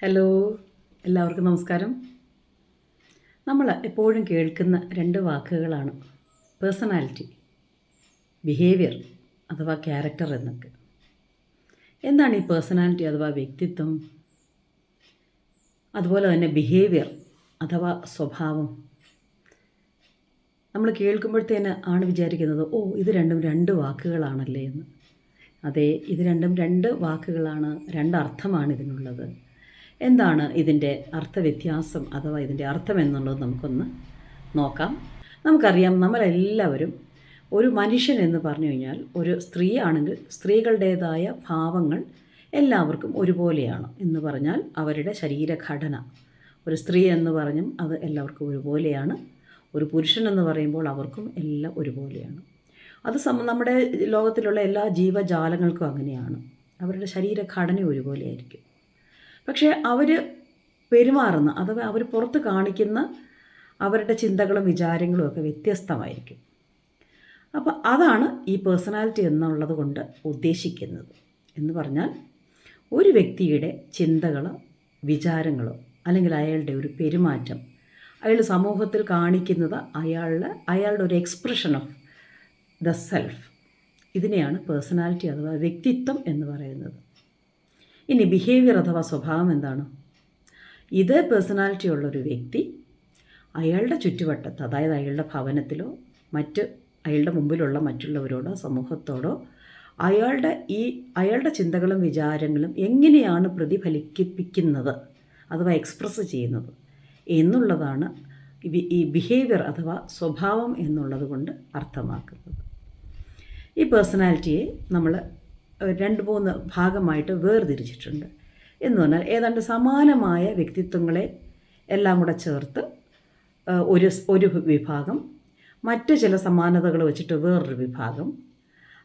Hello, എല്ലാവർക്കും നമസ്കാരം. നമ്മൾ എപ്പോഴും കേൾക്കുന്ന രണ്ട് വാക്കുകളാണ് പേഴ്സണാലിറ്റി, ബിഹേവിയർ അഥവാ ക്യാരക്ടർ എന്നൊക്കെ. എന്താണ് ഈ പേഴ്സണാലിറ്റി അഥവാ വ്യക്തിത്വം? അതുപോലെ തന്നെ ബിഹേവിയർ അഥവാ സ്വഭാവം. നമ്മൾ കേൾക്കുമ്പോഴത്തേന് ആണ് വിചാരിക്കുന്നത്, ഇത് രണ്ടും രണ്ട് വാക്കുകളാണല്ലേ എന്ന്. അതെ, ഇത് രണ്ടും രണ്ട് വാക്കുകളാണ്, രണ്ടർത്ഥമാണ് ഇതിനുള്ളത്. എന്താണ് ഇതിൻ്റെ അർത്ഥവ്യത്യാസം അഥവാ ഇതിൻ്റെ അർത്ഥം എന്നുള്ളത് നമുക്കൊന്ന് നോക്കാം. നമുക്കറിയാം, നമ്മളെല്ലാവരും ഒരു മനുഷ്യൻ എന്ന് പറഞ്ഞു കഴിഞ്ഞാൽ, ഒരു സ്ത്രീ ആണെങ്കിൽ സ്ത്രീകളുടേതായ ഭാവങ്ങൾ എല്ലാവർക്കും ഒരുപോലെയാണ് എന്ന് പറഞ്ഞാൽ അവരുടെ ശരീരഘടന. ഒരു സ്ത്രീ എന്ന് പറഞ്ഞും അത് എല്ലാവർക്കും ഒരുപോലെയാണ്. ഒരു പുരുഷൻ എന്ന് പറയുമ്പോൾ അവർക്കും എല്ലാം ഒരുപോലെയാണ്. അത് നമ്മുടെ ലോകത്തിലുള്ള എല്ലാ ജീവജാലങ്ങൾക്കും അങ്ങനെയാണ്. അവരുടെ ശരീരഘടന ഒരുപോലെയായിരിക്കും. പക്ഷേ അവർ പെരുമാറുന്ന അഥവാ അവർ പുറത്ത് കാണിക്കുന്ന അവരുടെ ചിന്തകളും വിചാരങ്ങളും ഒക്കെ വ്യത്യസ്തമായിരിക്കും. അപ്പോൾ അതാണ് ഈ പേഴ്സണാലിറ്റി എന്നുള്ളത് കൊണ്ട് ഉദ്ദേശിക്കുന്നത്. എന്ന് പറഞ്ഞാൽ ഒരു വ്യക്തിയുടെ ചിന്തകളോ വിചാരങ്ങളോ അല്ലെങ്കിൽ അയാളുടെ ഒരു പെരുമാറ്റം, അയാൾ സമൂഹത്തിൽ കാണിക്കുന്നത് അയാളുടെ ഒരു എക്സ്പ്രഷൻ ഓഫ് ദ സെൽഫ്, ഇതിനെയാണ് പേഴ്സണാലിറ്റി അഥവാ വ്യക്തിത്വം എന്ന് പറയുന്നത്. ഇനി ബിഹേവിയർ അഥവാ സ്വഭാവം എന്താണ്? ഇതേ പേഴ്സണാലിറ്റി ഉള്ളൊരു വ്യക്തി അയാളുടെ ചുറ്റുവട്ടത്ത്, അതായത് അയാളുടെ ഭവനത്തിലോ അയാളുടെ മുമ്പിലുള്ള മറ്റുള്ളവരോടോ സമൂഹത്തോടോ അയാളുടെ ചിന്തകളും വിചാരങ്ങളും എങ്ങനെയാണ് പ്രതിഫലിപ്പിക്കുന്നത് അഥവാ എക്സ്പ്രസ് ചെയ്യുന്നത് എന്നുള്ളതാണ് ഈ ബിഹേവിയർ അഥവാ സ്വഭാവം എന്നുള്ളത് കൊണ്ട് അർത്ഥമാക്കുന്നത്. ഈ പേഴ്സണാലിറ്റിയെ നമ്മൾ 2-3 ഭാഗമായിട്ട് വേർതിരിച്ചിട്ടുണ്ട്. എന്ന് പറഞ്ഞാൽ ഏതാണ്ട് സമാനമായ വ്യക്തിത്വങ്ങളെ എല്ലാം കൂടെ ചേർത്ത് ഒരു വിഭാഗം, മറ്റ് ചില സമാനതകൾ വെച്ചിട്ട് വേറൊരു വിഭാഗം,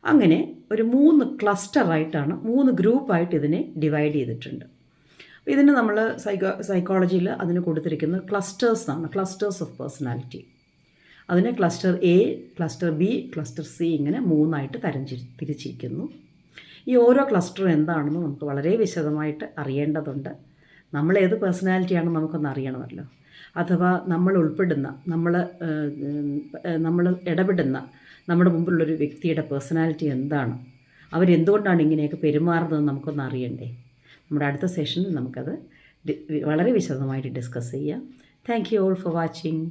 അങ്ങനെ ഒരു 3 ക്ലസ്റ്ററായിട്ടാണ്, 3 ഗ്രൂപ്പായിട്ട് ഇതിനെ ഡിവൈഡ് ചെയ്തിട്ടുണ്ട്. ഇതിന് നമ്മൾ സൈക്കോളജിയിൽ അതിന് കൊടുത്തിരിക്കുന്നത് ക്ലസ്റ്റേഴ്സാണ്, ക്ലസ്റ്റേഴ്സ് ഓഫ് പേഴ്സണാലിറ്റി. അതിനെ cluster A, cluster B, cluster C, ഇങ്ങനെ 3ആയിട്ട് തിരിച്ചിരിക്കുന്നു. ഈ ഓരോ ക്ലസ്റ്ററും എന്താണെന്ന് നമുക്ക് വളരെ വിശദമായിട്ട് അറിയേണ്ടതുണ്ട്. നമ്മളേത് പേഴ്സണാലിറ്റിയാണെന്ന് നമുക്കൊന്ന് അറിയണമല്ലോ. അഥവാ നമ്മൾ ഉൾപ്പെടുന്ന, നമ്മൾ ഇടപെടുന്ന നമ്മുടെ മുമ്പിലുള്ളൊരു വ്യക്തിയുടെ പേഴ്സണാലിറ്റി എന്താണ്, അവരെന്തുകൊണ്ടാണ് ഇങ്ങനെയൊക്കെ പെരുമാറുന്നത് നമുക്കൊന്ന് അറിയണ്ടേ. നമ്മുടെ അടുത്ത സെഷനിൽ നമുക്കത് വളരെ വിശദമായിട്ട് ഡിസ്കസ് ചെയ്യാം. Thank you all for watching.